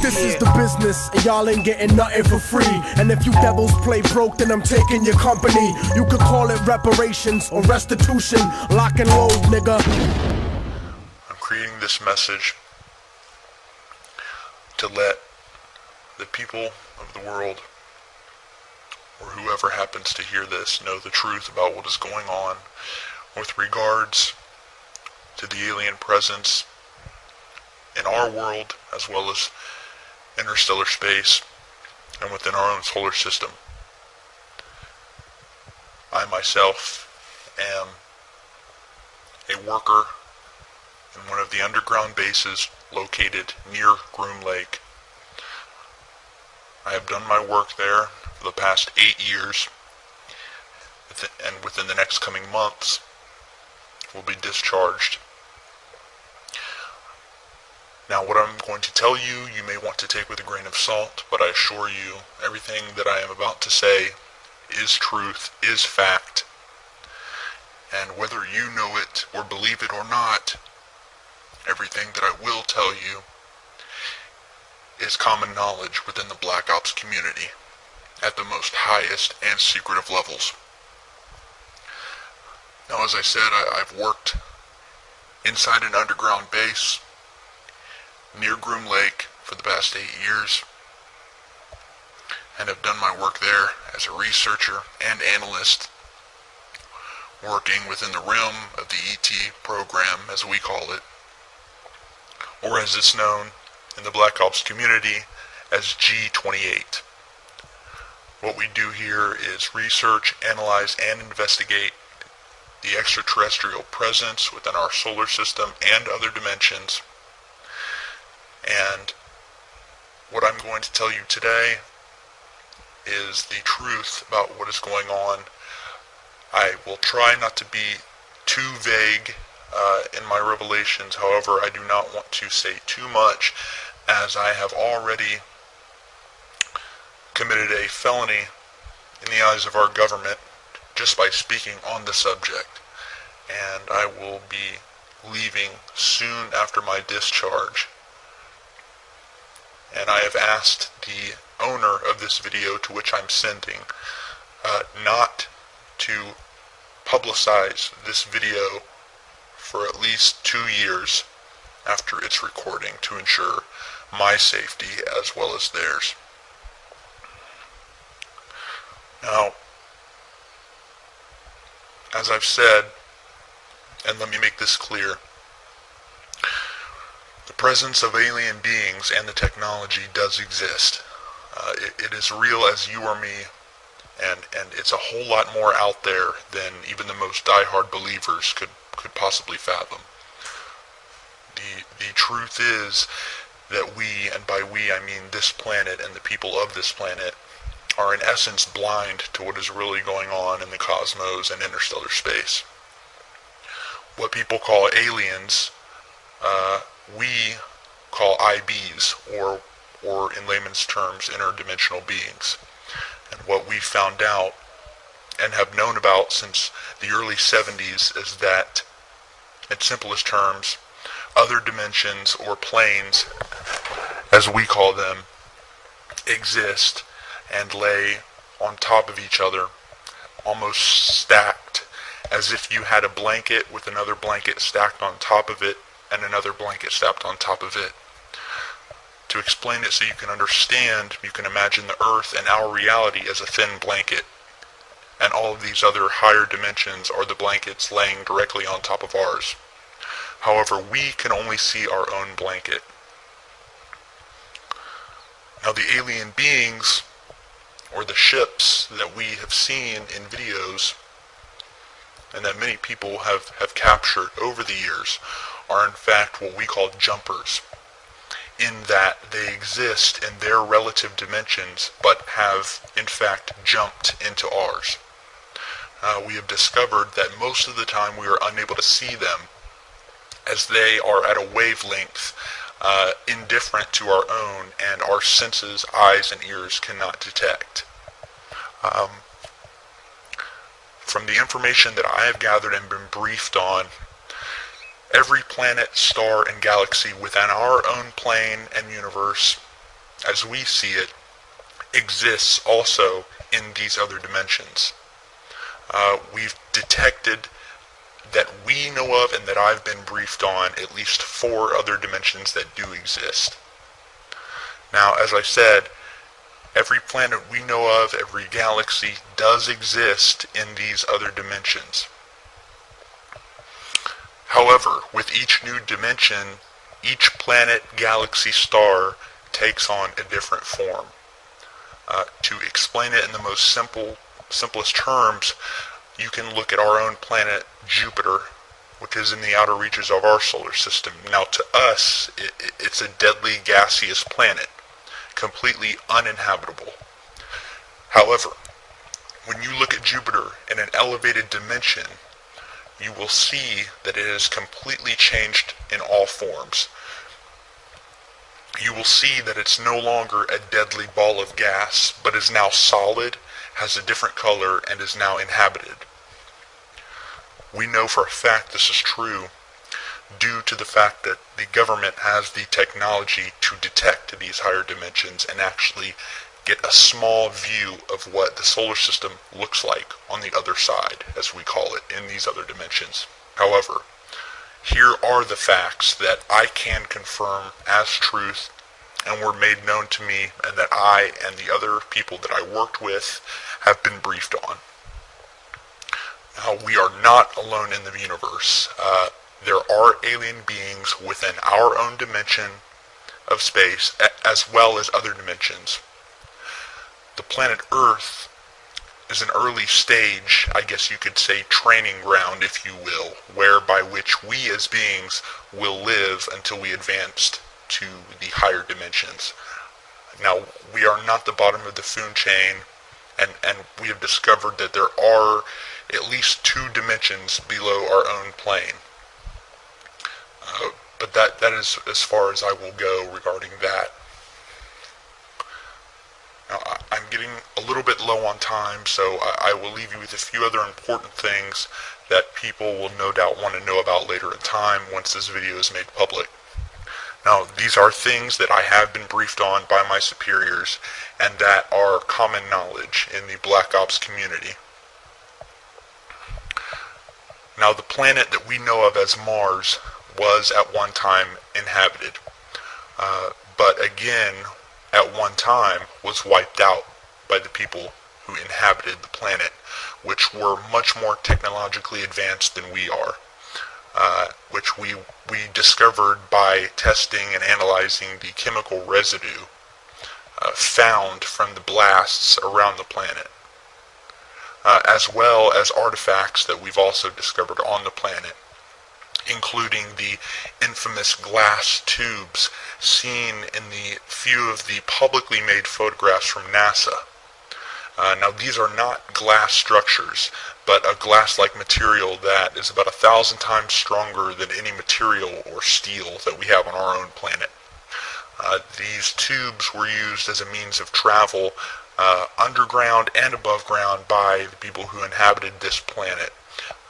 This is the business, and y'all ain't getting nothing for free. And if you devils play broke, then I'm taking your company. You could call it reparations or restitution. Lock and load, nigga. I'm creating this message to let the people of the world, or whoever happens to hear this, know the truth about what is going on with regards to the alien presence in our world, as well as interstellar space and within our own solar system. I myself am a worker in one of the underground bases located near Groom Lake. I have done my work there for the past 8 years, and within the next coming months will be discharged. Now, what I'm going to tell you, you may want to take with a grain of salt, but I assure you, everything that I am about to say is truth, is fact. And whether you know it or believe it or not, everything that I will tell you is common knowledge within the Black Ops community at the most highest and secretive levels. Now, as I said, I've worked inside an underground base near Groom Lake for the past 8 years, and have done my work there as a researcher and analyst, working within the realm of the ET program, as we call it, or as it's known in the Black Ops community as G-28. What we do here is research, analyze, and investigate the extraterrestrial presence within our solar system and other dimensions. And what I'm going to tell you today is the truth about what is going on. I will try not to be too vague in my revelations. However, I do not want to say too much, as I have already committed a felony in the eyes of our government just by speaking on the subject. And I will be leaving soon after my discharge. And I have asked the owner of this video, to which I'm sending, not to publicize this video for at least 2 years after its recording, to ensure my safety as well as theirs. Now, as I've said, and let me make this clear, the presence of alien beings and the technology does exist. It is real as you or me, and it's a whole lot more out there than even the most diehard believers could possibly fathom. The truth is that we, and by we I mean this planet and the people of this planet, are in essence blind to what is really going on in the cosmos and interstellar space. What people call aliens, we call IBs, or in layman's terms, interdimensional beings. And what we found out and have known about since the early 70s is that, in simplest terms, other dimensions or planes, as we call them, exist and lay on top of each other, almost stacked, as if you had a blanket with another blanket stacked on top of it and another blanket stacked on top of it. To explain it so you can understand, you can imagine the Earth and our reality as a thin blanket, and all of these other higher dimensions are the blankets laying directly on top of ours. However, we can only see our own blanket. Now, the alien beings, or the ships that we have seen in videos, and that many people have captured over the years, are in fact what we call jumpers, in that they exist in their relative dimensions, but have in fact jumped into ours. We have discovered that most of the time we are unable to see them, as they are at a wavelength indifferent to our own, and our senses, eyes and ears, cannot detect. From the information that I have gathered and been briefed on, Every planet, star, and galaxy within our own plane and universe, as we see it, exists also in these other dimensions. We've detected that we know of and that I've been briefed on at least 4 other dimensions that do exist. Now, as I said, every planet we know of, every galaxy does exist in these other dimensions. However, with each new dimension, each planet, galaxy, star takes on a different form. To explain it in the most simplest terms, you can look at our own planet, Jupiter, which is in the outer reaches of our solar system. Now, to us, it's a deadly gaseous planet, completely uninhabitable. However, when you look at Jupiter in an elevated dimension, you will see that it has completely changed in all forms. You will see that it's no longer a deadly ball of gas, but is now solid, has a different color, and is now inhabited. We know for a fact this is true due to the fact that the government has the technology to detect these higher dimensions and actually get a small view of what the solar system looks like on the other side, as we call it, in these other dimensions. However, here are the facts that I can confirm as truth and were made known to me, and that I and the other people that I worked with have been briefed on. Now, we are not alone in the universe. There are alien beings within our own dimension of space, as well as other dimensions. The planet Earth is an early stage, I guess you could say, training ground, if you will, whereby which we as beings will live until we advance to the higher dimensions. Now, we are not the bottom of the food chain, and we have discovered that there are at least 2 dimensions below our own plane. But that is as far as I will go regarding that. Now, I'm getting a little bit low on time, so I will leave you with a few other important things that people will no doubt want to know about later in time once this video is made public. Now, these are things that I have been briefed on by my superiors and that are common knowledge in the Black Ops community. Now, the planet that we know of as Mars was at one time inhabited, but again, at one time was wiped out by the people who inhabited the planet, which were much more technologically advanced than we are, which we discovered by testing and analyzing the chemical residue found from the blasts around the planet, as well as artifacts that we've also discovered on the planet, including the infamous glass tubes seen in the few of the publicly made photographs from NASA. Now, these are not glass structures, but a glass-like material that is about 1,000 times stronger than any material or steel that we have on our own planet. These tubes were used as a means of travel underground and above ground by the people who inhabited this planet.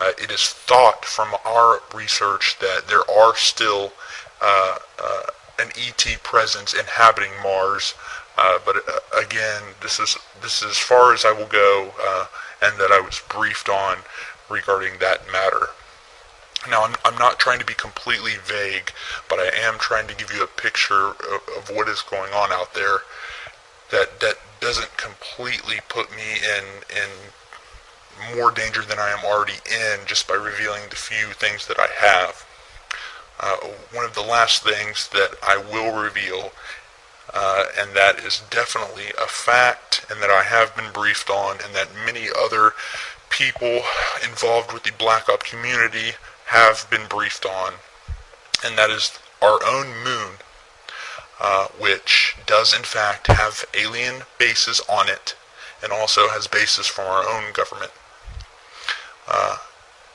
It is thought from our research that there are still an ET presence inhabiting Mars, but again, this is as far as I will go, and that I was briefed on regarding that matter. Now, I'm not trying to be completely vague, but I am trying to give you a picture of what is going on out there that doesn't completely put me in more danger than I am already in just by revealing the few things that I have. One of the last things that I will reveal, and that is definitely a fact, and that I have been briefed on, and that many other people involved with the Black Ops community have been briefed on, and that is our own moon, which does in fact have alien bases on it, and also has bases from our own government.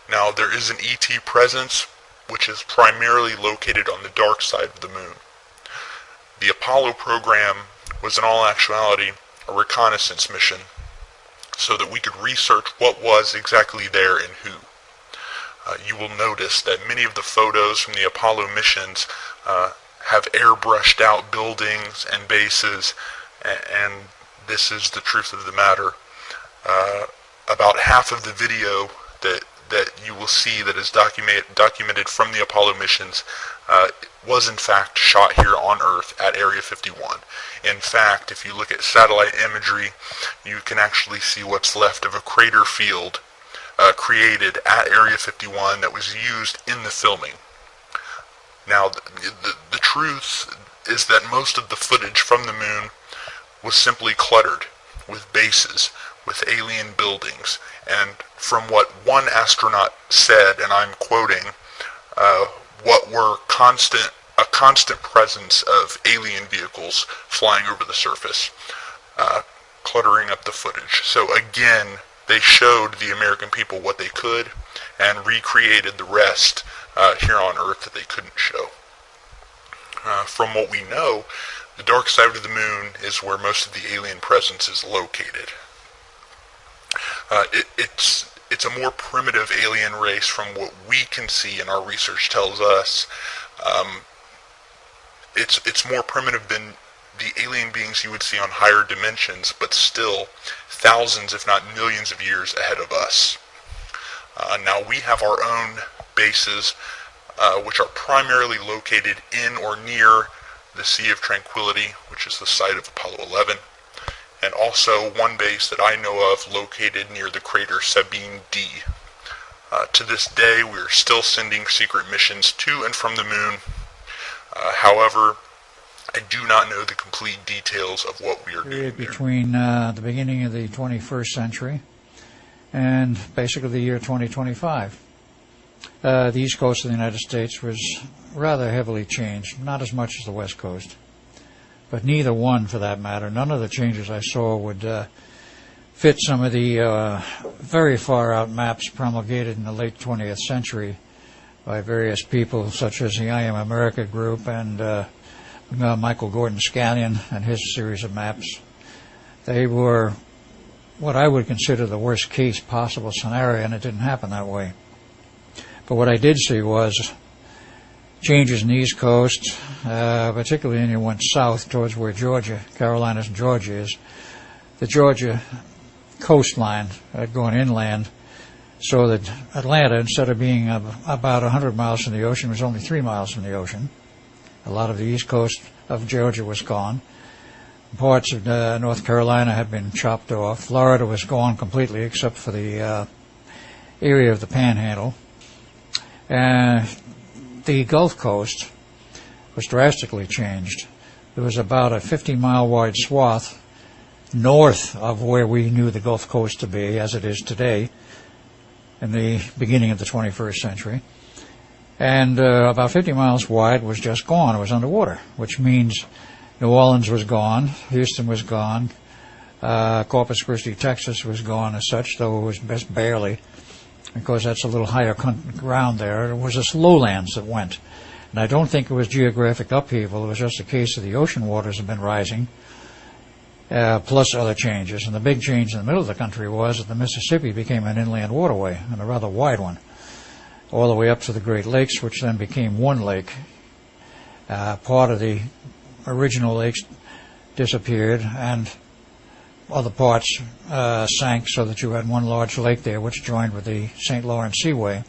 Now, there is an ET presence, which is primarily located on the dark side of the moon. The Apollo program was in all actuality a reconnaissance mission, so that we could research what was exactly there and who. You will notice that many of the photos from the Apollo missions have airbrushed out buildings and bases, and this is the truth of the matter. About half of the video that you will see that is documented from the Apollo missions was in fact shot here on Earth at Area 51. In fact, if you look at satellite imagery, you can actually see what's left of a crater field created at Area 51 that was used in the filming. Now, the truth is that most of the footage from the moon was simply cluttered with bases, with alien buildings, and from what one astronaut said, and I'm quoting, what were a constant presence of alien vehicles flying over the surface, cluttering up the footage. So again, they showed the American people what they could and recreated the rest here on Earth that they couldn't show. From what we know, the dark side of the moon is where most of the alien presence is located. It's a more primitive alien race from what we can see, and our research tells us. It's more primitive than the alien beings you would see on higher dimensions, but still thousands, if not millions of years ahead of us. Now we have our own bases, which are primarily located in or near the Sea of Tranquility, which is the site of Apollo 11, and also one base that I know of located near the crater Sabine D. To this day, we're still sending secret missions to and from the moon. However, I do not know the complete details of what we are doing there. Between the beginning of the 21st century and basically the year 2025. The east coast of the United States was rather heavily changed, not as much as the west coast, but neither one for that matter. None of the changes I saw would fit some of the very far out maps promulgated in the late 20th century by various people such as the I Am America group and Michael Gordon Scallion and his series of maps. They were what I would consider the worst case possible scenario, and it didn't happen that way. But what I did see was changes in the East Coast, particularly when you went south towards where Georgia, Carolinas and Georgia is. The Georgia coastline had gone inland, so that Atlanta, instead of being about 100 miles from the ocean, was only 3 miles from the ocean. A lot of the east coast of Georgia was gone. Parts of North Carolina had been chopped off. Florida was gone completely except for the area of the Panhandle. The Gulf Coast was drastically changed. There was about a 50-mile wide swath north of where we knew the Gulf Coast to be, as it is today, in the beginning of the 21st century. And about 50 miles wide was just gone. It was underwater, which means New Orleans was gone, Houston was gone, Corpus Christi, Texas was gone as such, though it was just barely, because that's a little higher ground there. It was just lowlands that went. And I don't think it was geographic upheaval. It was just a case of the ocean waters have been rising, plus other changes. And the big change in the middle of the country was that the Mississippi became an inland waterway, and a rather wide one, all the way up to the Great Lakes, which then became one lake. Part of the original lakes disappeared, and other parts sank so that you had one large lake there, which joined with the St. Lawrence Seaway,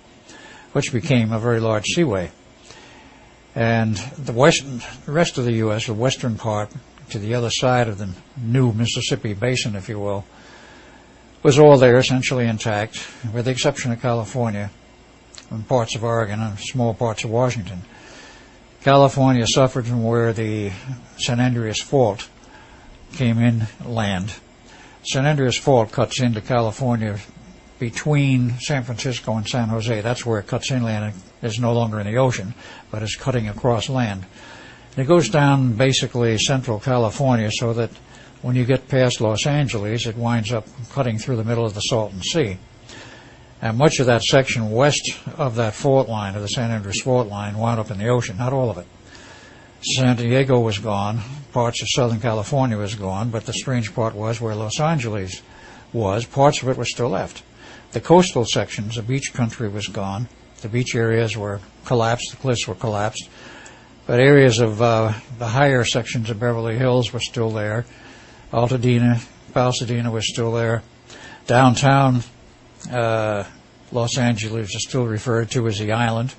which became a very large seaway. And the rest of the U.S., the western part, to the other side of the new Mississippi basin, if you will, was all there essentially intact, with the exception of California and parts of Oregon and small parts of Washington. California suffered from where the San Andreas Fault came inland. San Andreas Fault cuts into California between San Francisco and San Jose. That's where it cuts inland. It is no longer in the ocean, but it's cutting across land. And it goes down basically central California, so that when you get past Los Angeles, it winds up cutting through the middle of the Salton Sea. And much of that section west of that fault line, of the San Andreas Fault line, wound up in the ocean, not all of it. San Diego was gone, parts of Southern California was gone, but the strange part was where Los Angeles was, parts of it were still left. The coastal sections, the beach country was gone, The beach areas were collapsed, the cliffs were collapsed, but areas of the higher sections of Beverly Hills were still there. Altadena, Pasadena was still there. Downtown Los Angeles is still referred to as the island.